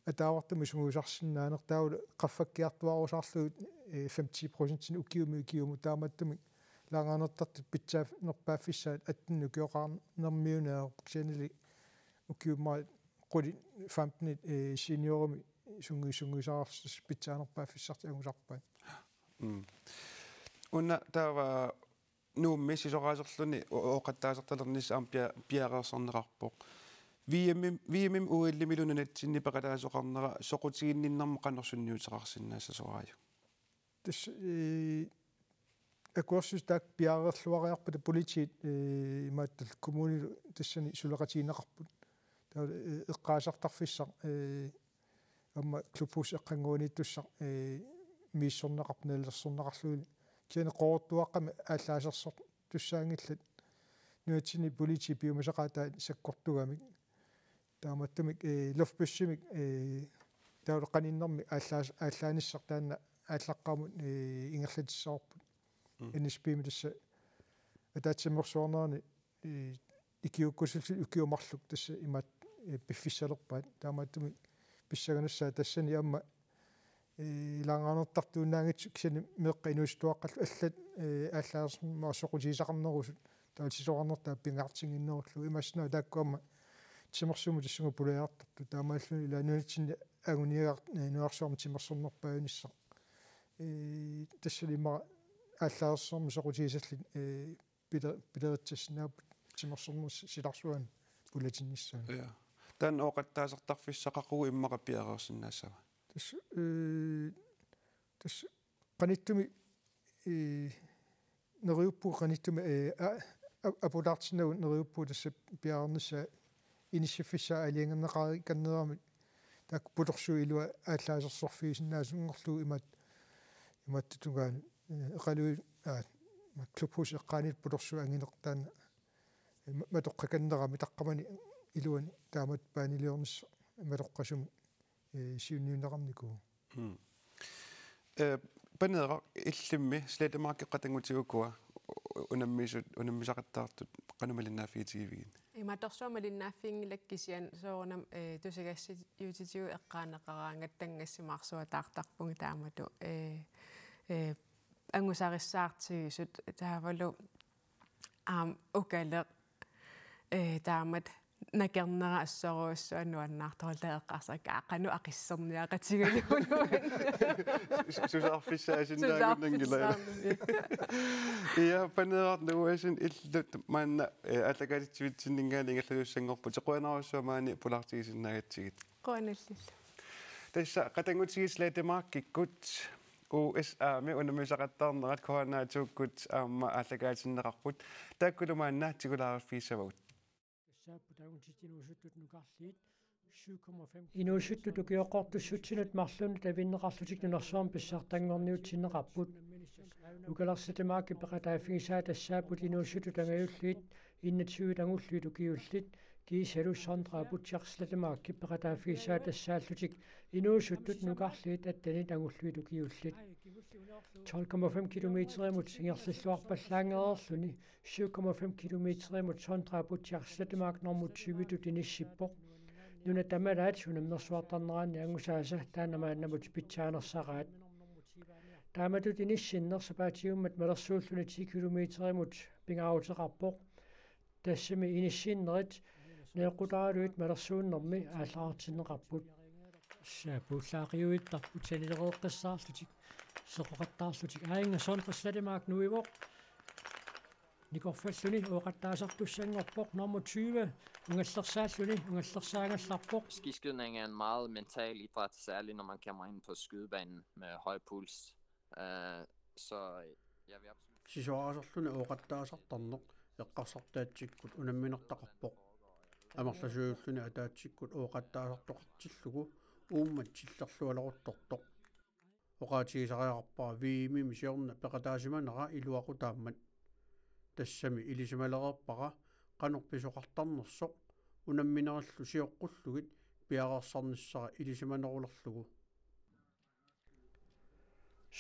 C: атаавартума исунгуисарсинаанер тааула қаффаккиартуарусаарлугут 50% укиуму тааматтуми лаангаанертартут питсаафнерпааффиссаат аттинну киоқарнермиунаа ксианили укиуммаа қули 15 синьорами сунгуисарарсис питсаанерпааффиссарти агусарпаат
A: уна таава нуумми сисораасерлуни оқаттаасерталернис аам пиареерсарнеқарпоқ виэмим уиллимилунанатсинни пеқалаасоқарнера соқутигинниннарма қанерсунниутерарсиннааса сораaju
C: тас акуарсус таак пиареерлуариарпата политиит имааттал коммуни тассани сулеқатиинеқарпут таа эққаасартарфиссар амма клубус эққангуунитуссар мииссорнеқарпналерсорнеқарлуили киана қоортуаққами ааллаасерсор туссаангиллат нуатсини полити биумасақаатаа саккортугамик тааматтумик лофпуссимик таулеқаниннэрми ааллааниссар таана ааллаққамут ингерлатиссаорпут NSB тасса атаатсиммерсуарнерани икиуккусулли укиумарлук тасса имаат пиффиссалерпаат таамааттуми писсаганассаа тассани амма илаангаанертартуунаагит кисани меэққа инуистуаққаллу аллат ааллаарсмаа соқутисақарнерусут таатисоқарнертаа пингаартингиннеруллу имассна тааккуамма тимерсуму тассугу пулеаартарту таамааллуни илаануутсинни агуниагар нуарсуарми тимерсорнерпааюниссаа тассали имма ааллаарсорми соқутисаллит пилеритсассинаап тимерсорнерс силарсуан пулатинниссаа
A: я тан оқаттаасертарфиссақақугу иммақа пиареерсиннаассава тас каниттуми нериуппу каниттуми апулаартиннагу нериуппу тасса пиаарнисса инисиффиссаа алиангернеқари каннерами так пулерсу илуа ааллаасерсорфиисиннаасунгорлу иматтутугаани эқалуи клубхус эққаанит пулерсу ангинертаана матоққаканнерами таққамани илуани таамат паанилиорнисса матоққасуми сиунниунеқарнику панера иллимми слетемарки қатангутигукуа унаммисақаттаартут қанумалиннаафиитигивигин
B: иматорсуамалиннааффиингилаккисиан соорнам тусагассит юутитигу эққаанеқараангаттангассимаарсуа таартарпунги таамату ангусариссаартигисут таавалу укалеқ таамат накернера ассоруссуаннуаннаарторлаеққарсакаа қану ақиссерниақатигалуунуан
A: сусаарфиссаасиннаагунангила я панеэрнуасин иллут маанна аллагалитсивитсиннингаани ингерлуссангорпу теқуанаруссуамаани пулартигисиннаагатсигит
B: қуаналлилла
A: тасса қатангутигислаатемааккиккут USA me унамисақаттаарнерат коанаатууккут аама аллагаатиннеқарпут тааккулумааннаа тигулаарфиссавагут
K: инуусутту тукиоққортуссутсинут марлуни тавиннеқарлутик нунерсуарм писсаартангорниутсиннеқарпут укаларсатамааки пеқатааффигисаа тассаапут инуусутту тангаюллиит иннатсуит ангуллуит укиуллит кисалуссарнтра путсиарслатамаакки пеқатааффигисаа тассааллутик инуусуттут нукарлиит аттанит ангуллуит укиуллит 12,5 километримут ингерллуарпаллаангеерлуни 7,5 километримут сонтра путсиарслатамаак нормут 20 тиниссиппоқ нуна тамалаат сунамнерсуартарнераани ангусааса таанамааннамут питсаанерсараат тааматут иниссиннерса паатиуммат малерсууллуни 10 километримут пингааутеқарпоқ тассами иниссиннерит неэқутаалуит малерсууннэрми ааллаартиннеқарпут саапууллаақиуиттарпут санилереэққиссаарлутик сеқоқаттаарлутик аинга сонтрслатимаак нуивоқ никорфаллуни уоқаттаасартуссангорпоқ норму 20 унгаллерсааллуни унгаллерсаангалларпоқ
L: Skiskydning er en meget mental idræt, særligt når man kommer ind på skydebanen med høj puls. Så jeg vil absolut...
M: Sisuarasarluni uoqattaasartarneq eqqarsartaatsikkut unamminertaqarpoq амерласуйуллуни атаатсиккут уоқаттаасартоқартиллугу ууммат силlerlualeruttortoq оqaatigisariaqarpaa viimimi siorna peqataasimanera iluaqutaammat тассами илисималерерпара qanorpisoqartarnersoq unamminerallu siоққуллугит piaqarsarnissara ilisimanerullerlugu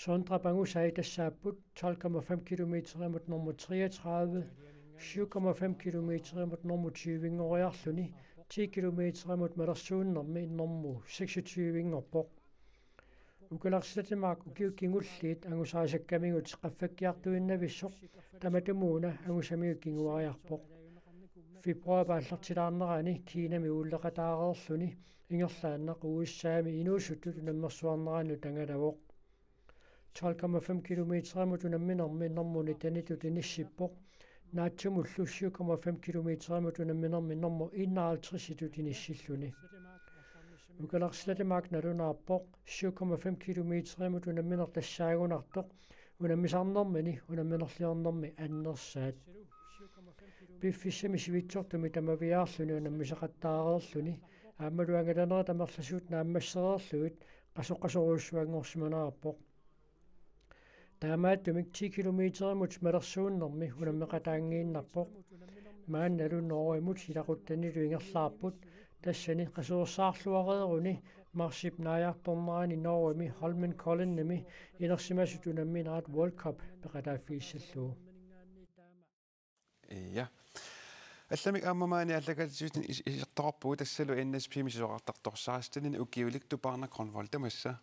K: Sondra Bangusai tassaaput 12,5 kilometer mot nummer 33, 7,5 kilometer mot nummer 20 10 kilometer mot Madersuunnermi nummer 26 Borg. Ukalarslatimaak ukiukingulliit angusaasakkamingut qaffakkiartuinnavissor tamatumuuna angusamiukkinguariarpoq. Februarpaallartilaarnerani Kiinami ulleqataareerluni ingerlaanneq uissaami inuussuttu tunammersuarneranu tangalavoq. 12,5 kilometer mot unamminermi normuni tanitut inissippoq. Naatsumullu 7,5 kilometer mot unamminermi nummer 51 itut inissilluni. Ukalarslatimaak nalunaarpoq 7,5 kilometer mot unamminner tassaagunartoq unammisarnermini unamminerliornermi annersaat. Biffissami sivitsortumi tamaviaarluni unammisaqattaareerluni aammaluangalanera tamerlasuut naammassereerluit qasoqasoruussuangorsimanaarpoq. Taamaattumik 10 kilometer mot Madersuunnermi unammeqataangiinnarpoq. Maannalunoorimut hilaquttanilu ingerlaarput тассани qasuursaarluareeruni marsip naajartornerani Norwami Holmen Kollennimi inersimasut unamminaat World Cup peqataaffiissalluu.
A: Ja. Allamik aamamaani allakatsuutin isirtorpuu tassalu NSP misuaqartartorsaastani ukiulik tuparna Kronvold tamassa.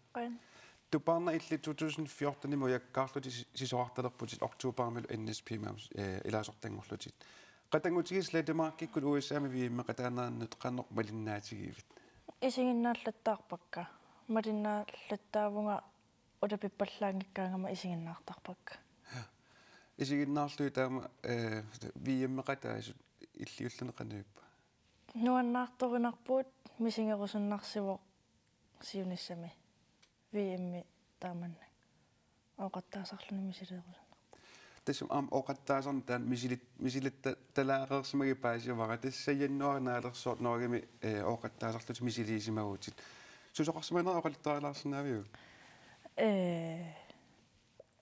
A: Tuparna illi 2014 mujakkaarluti sisoartalerputit oktuuparmilu NSP maams ilaasortangorlutit. Qatangutigis USA-mi viimme qataanaannut qannoq malinnaatigiivit.
N: Isinginnaallataarpakka. Malinnaallataavunga utapippallaangikkaangama isinginnaartarpakka.
A: Isinginnaarlui taama viimme qataasut illiulluneqanuippa.
N: Nuannaartorinarpuut misingerusunnarsivoq siunissami. Viimmi taamanna. Oqattaasarluni misileerus.
A: Tässä oqattaasan tämän misilit talaareersimagi paasiavara tässä jannuarnaalersoort noorimi oqattaasarlut misiliisimaguutit susoqarsimana oqalittaalaarsinaaviu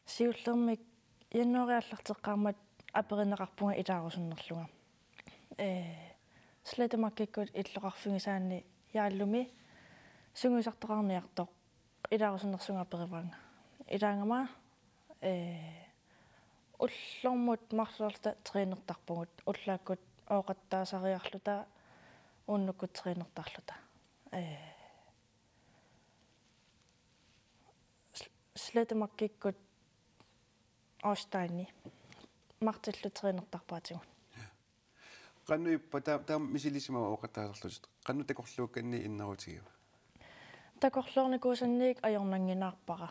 N: siullermik jannuariallarteqqaarmat aperineqarpunga ilaarusunnerluga sletemakkikut illoqarfingisaanni yaallumi sungusartoqarniartoq ilaarusunnersunga aperivaanga ilaangama ullormut marsorta trainertarpungut ullaakut oqattaasariarluta unnukut trainertarluta sletemakkikut Ostaini martillu trainertarpaatigut
A: qannuippa taa misilisima oqattaasarlut qannu takorluukkanni innerutigiva
N: takorluornikuusanniik ajornanginaarpara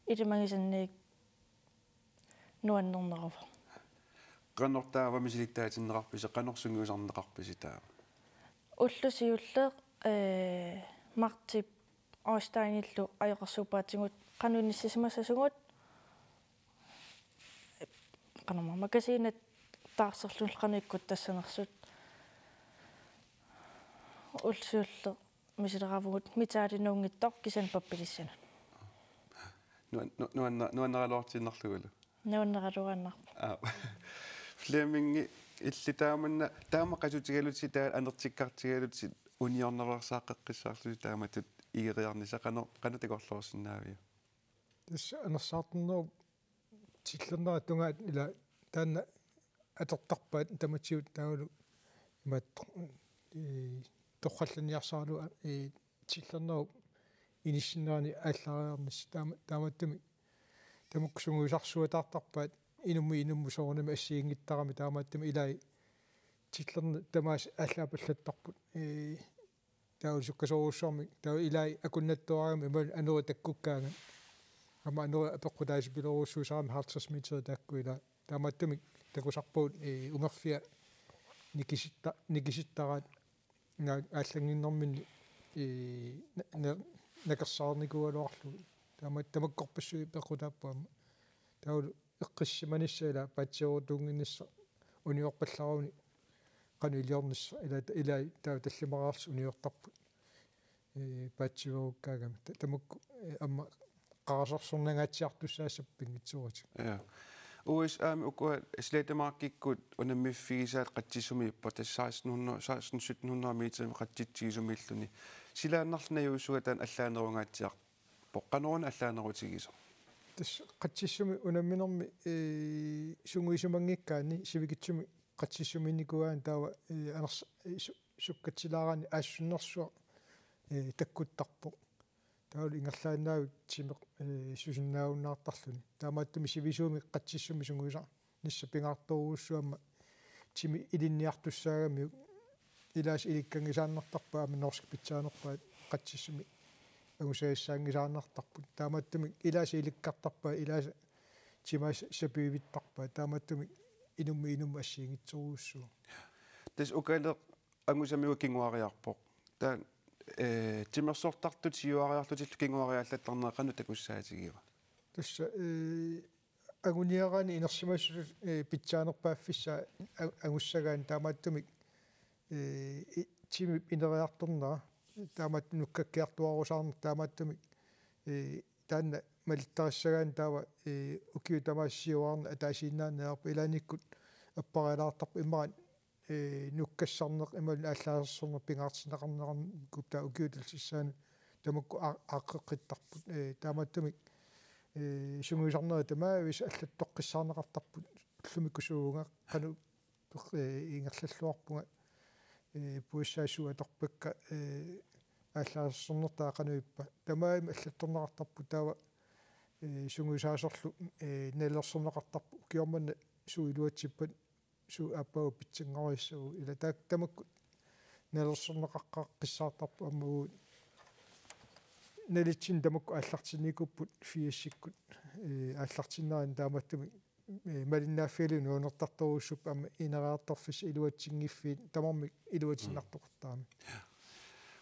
N: ilimangisanniik nuannernerava
A: qannortaava misilittaatinneqarpisi qanorsunguusarneqarpisi taa
N: ullusiulleq martip Ostainillu ajoqarsuupaatigut qanuinissisimassasugut qanorma makasiinat taarserlun qanuikkut tassanersut ulsuulleq misileravugut mitaalinungittoq kisan pappilissana
A: nuanneraluartinnerlugulu
N: nuanneraluannarpa
A: Flemingi illitaamanna taama qasutigaluti taa anertikkartigaluti uniornerersaaqeqqissaarluti taamatut igeriarnisa qanu takorluorsinnaaviu
C: tässä anersaarternuu tillernera tungaat ila taanna atortarpaat tamatsiut taulu imat torqallaniarsaalu tillerneru inissinnerani ааллариарнис тааматтами тамуксунгуисарсуатаартарпаат инумми соорнами ассиингиттарами тааматтами илай тиллерне тамаас ааллаапаллаттарпут таусуккасоруссуарми таа илай акуннаттуарами имал анери таккуккаага ама анери апеққутаис билоруссуусарами хаартсасмитери таакку ила тааматтами такусарпуут унгерфиа никиситтараат ааллангиннэрминни накерсаарникуалуарлу тамаккорпассуи пеқутааппаама таулу эққиссиманиссаила патсиорутуунгиннисса униорпалларуни qanu iliornissa ilai taa tallimaraarsu uniortarput paatsiurukkaaga tamukku amma qaarsorsornangaatsiartussaassapпингитсуурати
A: ja USA ukua slætemarkikkut unamiffigisaat qatsissumiippa tas 1600-1700 meter qatsitsisumilluni silaannarlnajuusuatan allaanerungaatiaq poqqanerun allaanerutigiso
C: tas qatsissumi unamminermi sunguisumangikkaani sivikitsumi qatsissuminnikuaan taawa aners sukkatsilaarani aassunnersua takkuttarpo tauli ingerlaannaavit simeq susinnaaunnaartarluni taamaattumi sivisuumi qatsissumi sunguisa nissa pingaartoruussuamma timi ilinniartussaagami ilaas ilikkangisaannartarpa ama norsk pitsaanerpa qatsissumi agusaaissaangisaannartarput taamaattumi ilaas ilikkartarpa ilaas timas sapiivittarpa taamaattumi inummi assiingitseruussuu
A: tas ukaleq angusamiu kinguariarpoq taa timersortartut siuariarlutillu kinguariaallattarneeqanu takussaatigiva
C: tassa aguniarani inersimassu pitsaanerpaaffissa agussagaan taamaattumi timi ineriartornera taamat nukkakkiartuarusaarner taamaattumi taanna malittarissagaan taawa ukiu tamaassiuarna ataasiinnaanneerpa ilaaниkkut apparilaartarpa immaran nukkassarneq imal aalлаасерсорнер пингаартинеқарнеқарн купта укиутилсissaanu тамакку ааққеққиттарпут таамааттумик сунгуисарнери тамаавис аллаттоққиссаарнеқартарпут уллумиккусууга кану ингерллуарпунга пуиссаасуа торпакка ааллаасерсорнертаа кануиппа тамаами аллатторнеқартарпут таава сунгуисаасорлу налерсорнеқартарпу киорманна суилуатсиппат су аппау питсингориссуу ила тамакку налерсорнеқаққиссаартарпу аммагуу налитсин тамакку ааллартинникуппут фиассиккут ааллартиннерин тааматтуми малиннааффилу нуунертарторуссуп ама инераарторфис илуатсингиффиит тамарми илуатиннартоқартаами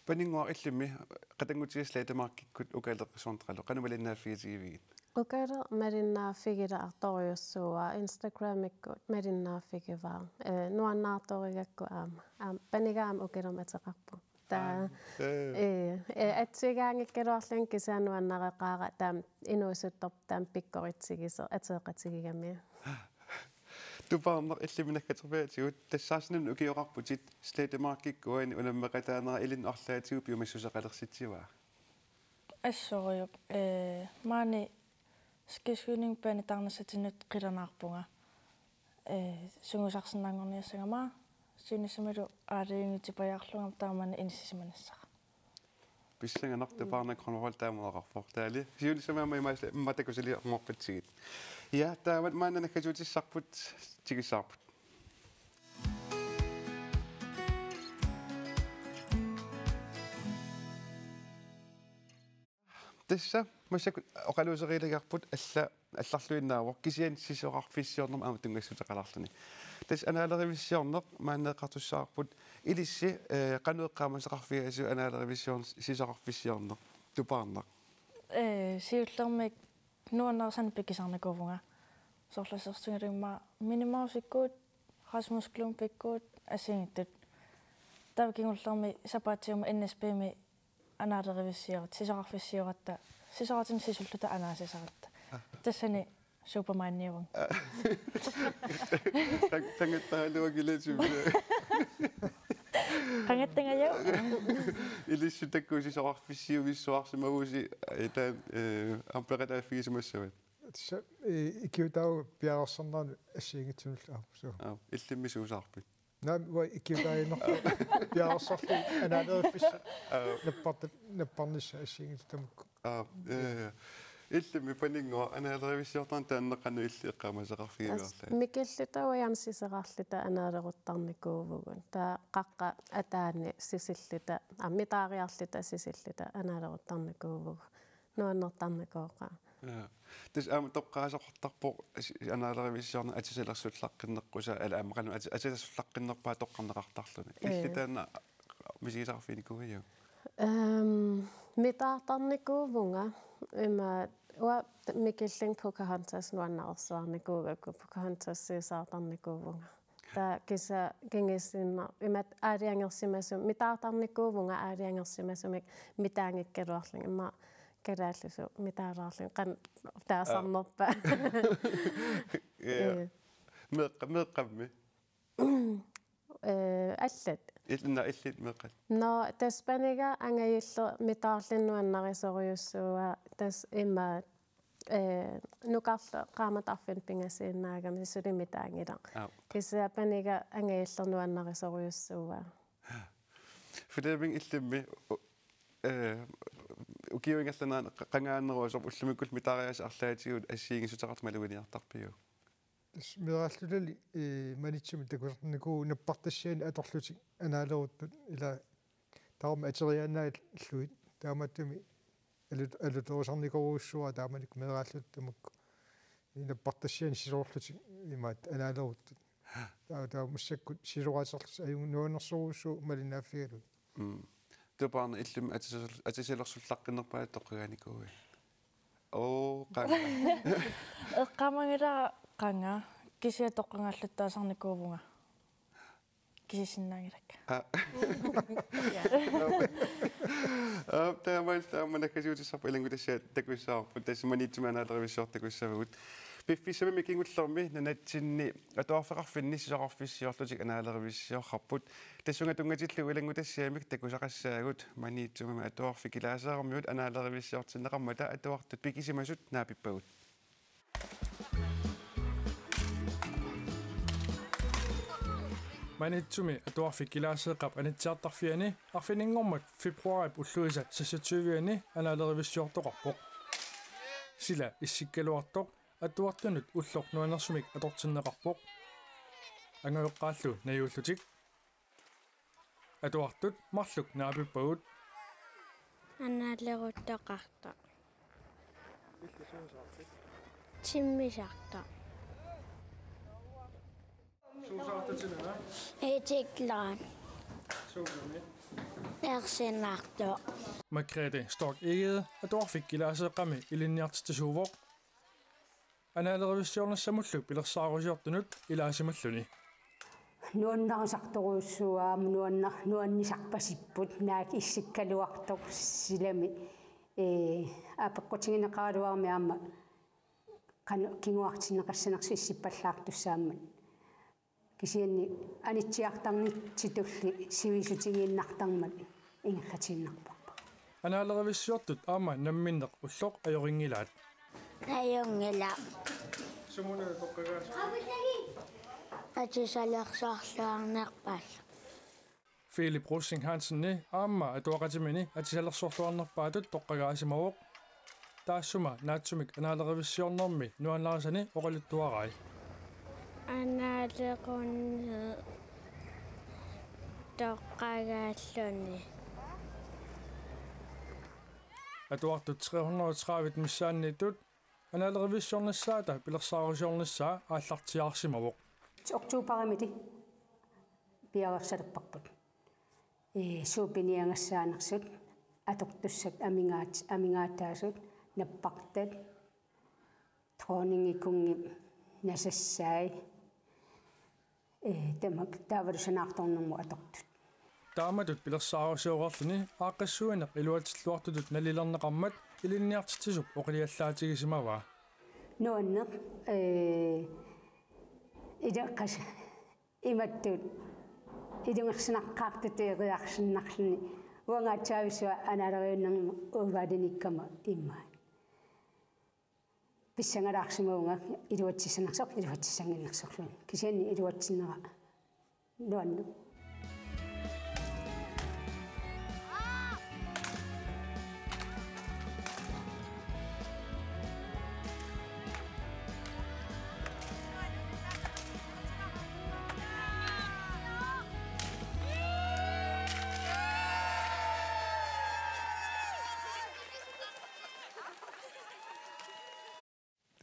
A: панингуа иллими қатангутигислаатамаркиккут укаалеққисуарнеқалу канумалиннааффиатигивигит
D: Ukara marinnaafigida artoriussua Instagramikku marinnaafigivaa nuannaartorigakku aama panigaam ukiram ateqarpu taa atsigaangikkaluarlan kisaanuannareqaara taam inuusuttorp taam pikkoritsigise ateeqatigigamia
A: tupaarneq illiminakkaterpaatigut tassaasinun ukioqarputit slatemarkikkuani unammeqataanera ilin arlaatigu piumassuseqalersitsiuaa
N: ассориуп маани скискунинг пани тарнасатинут қиланаарпунга сунгусарсинаангорниассагама сунисамалу аалиингитипаяарлугам таамани инсисиманассара
A: писсанганарту парна кронвол таамаақарфор таали сиунисамаама имаасла имматакусили морпатсигит я таамат маананаккатутиссарпут тигиссаарпут тасса масакут оқалуусерилагарпут алларлуиннаавор кисиан сисоқарфиссиорнерм аама тунгассутеқаларлуни тас анаалеривиссиорнеқ маанеқартуссаарпут илисси қануэққаамасеқарфиасу анаалеривиссиорн сисоқарфиссиорнеқ тупаарнеқ
N: сиуллермик нуаннерсан пиккисарникуувнга сорласерстунгалугма минимаусиккуут Rasmus Klum пиккуут асингиттут тавкингуллерми сапаатиума NSP-ми анаалеривиссиорат сисоқарфиссиоратта сисоратин сисуллута анаасисаратта тассани супермайниуун
A: тангаттаалуагилатсуми
N: қангаттангаяу
A: илиссутакку сисоқарфиссиувиссуарсимагуси таан амператааффигисимассават
C: икиутау пиарерсарнерни ассиингитсунулла суу
A: иллиммисуусаарпит
C: наам ва икиутаинер пиарерсарлу анаалериффисса наппарнисса ассиингитсутамакку
A: иллими панингуа анаалеривиссиортарн тааннеқану иллиэққамасеқарфигиуарлаа
D: микиллутауяансисеқарлута анаалерутарникуувгун таа қаққа атаани сисиллута аммитаариарлута сисиллута анаалерутарникуувгу нуаннертарникооқа
A: тас аама тоққаасоқартарпо анаалеривиссиорна атисалерсуллаққиннеққуса ала амақану атисалерсуллаққиннерпаа тоққарнеқартарлуни иллитаана мисигисарфиникугиу
D: митаартарникуувнга има уа микиллинг Pocahontas нуаннаарсуарникуугакку Pocahontas сисаартарникуувнга та киса кингисинна имат аалиангерсимасу митаартарникуувнга аалиангерсимасумик митаангиккалуарлин има kadaallusu mitaalaarlin qan taasarnerpa
A: meeqqammi
D: аллат
A: илlit meeqqat
D: no taspaniga angayullu mitaarlinnuannarisorujussua tas imma nukarlu qaamatarfin pingassiinnaagami sulimitaangila kisiapaniga angayullernuannarisorujussua
A: fudeming illimmi ukiuingallanaan qangaanneruusor ullumikul mitaarias arlaatigut assiingisutaqart maluginiartarpiu
C: мираллулали манитсуми такусарнику наппартассиани аторлутик анаалеруттут ила таама атериааннаат иллуит тааматтуми алутерусарникоруussуа тааманик мираллуттумак наппартассиани силоорлутик имаат анаалеруттут таа муссаккут силоратерлус аюннуанерсоруussу малинааффигалу
A: тупаарна иллум атисилерсуллаққиннерпаат тоққиганикууи оо қанга
N: эққамагила qanga kisia toqqangalluttaasarnikuuvunga kisissinnaangilakka
A: тааманаккасиутиссарпа илангутассаат такуссаарпут тассаманитсумаанаалеривиссуартакуссавагут пиффисами микингуллерми нанатсинни атуарфеқарфинни сисоқарфиссиорлутик анаалеривиссиорхарпут тассунга тунгатиллу илангутассаамик такусақассаагут манитсумама атуарфикилаасаармиут анаалеривиссиортиннеқармата атуартут пикисимасут наапиппагут
O: манитсуми атуарфиккилаасеэққап анитсиартарфиани арфинингормат фебруарip уллуиса сассатсуивиани анаалеривиссиортоқарпоқ сила иссиккалуартоқ атуартунут уллорнуанерсумик атортиннеқарпоқ ангаюққааллу наюуллутик атуартут марлук наапиппагут
P: анаалеруттоқарта тиммисарта
O: суусаартатинана
P: этиклаан
O: суунами
P: ерсинарто
O: Margrethe Stork Egede атуарфиккилаасеэққами илинниартитсуувоқ анаалеривиссиорнссамуллук пилерсааруsiortunut илаасималлуни
Q: нуаннарисарторуuссуаама нуаннисарпасиппут наак иссиккалуартоқ силами апеққутингинеқаралуарми аама кана кингуартиннеқассанерсу иссиппаллаартуссааммат кисианни анитсиартарнитситулли сивисутигииннартармат ингерлатииннарпарпа
O: анаалеривиссиортут аама намминнеқ уллоқ ажорингилаат
P: аюнгила
O: сумуна тоққагаас
P: атисалерсаарлуарнерпал
O: Philip Rosing Hansen аама атуақатимини атисалерсуарлуарнерпаатут тоққагаасимавоқ таассума наатсумик анаалеривиссиорнэрми нуанлаарисани оқалуттуарай
P: анаалеқунне тоққагааллуни
O: атуартут 330 миссаанниттут анаалеривиссиорнассаата пилерсаарусиорнассаа ааллартиаарсимавоқ
Q: октуупарамити пиарерсалерпарпут суупиниангассаанерсут атортуссак амингаатаасут наппартат тронингикунги насассаи тамак таавалусанаарторнэрму атортут
O: тааматут пилерсаарусиорерлуни ааққассуинеқ илуатиллуартутут налилернеқармат илинниартитсисуп оқилиаллаатигисимаваа
Q: нуаннеқ идаққас иматтут идунгерсинаққаартутеериарсиннарлуни уангаатсаависуа анаалериуннэрму ууваалиниккама иммаа писсангалаарсимаунга илуатсисанерсоқ илуатсисангиннерсорлуни кисианни илуатсиннера нуанну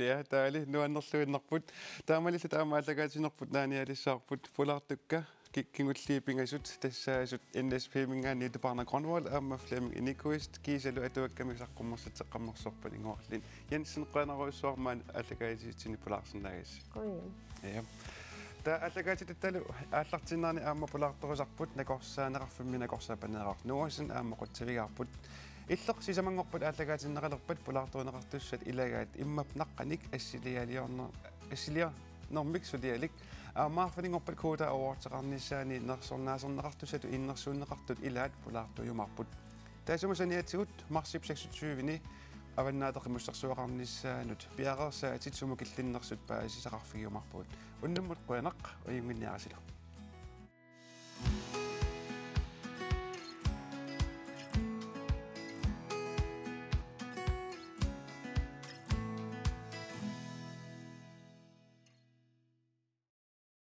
A: Ja, dejligt. Nu anderluinnerput. Taamallillu taamaallagaatinerput naanialissaarput pulaartukka kikkingullipingasut tassaasut NSP-mingaani tuparna Grønvold aamma Flemming Inikuist kiisalu atuakkamisaqqummersatseqqammersorpan ingorlin Jensen qanaruissuarmaan allagaatitini pulaarsinnaagis. Ja. Ta allagaatitattalu aallartinnaarni aamma pulaartorusarput nakorsaanaqarfimmi nakorsaapaneeraq nuusin aamma qutsivigaarput иллеқ сисамангорпут ааллагаатиннеқалерпат пулаартуунеқартуссат илагаат иммап наққаник ассилиарнэрмик сулиалик аамаарфанингорпат кода awardseqarnissaani нерсорнаасернеқартусату иннерсууннеқартут илаат пулаартуйумарпут таасумасаниатсигут марсип 26-ни аваннаатеқимуссерсуақарнissaanут пиареерсаа атитсуму киллиннерсут паасисақарфигиумарпут уннаммут қуянеқ уйунгинниарасилу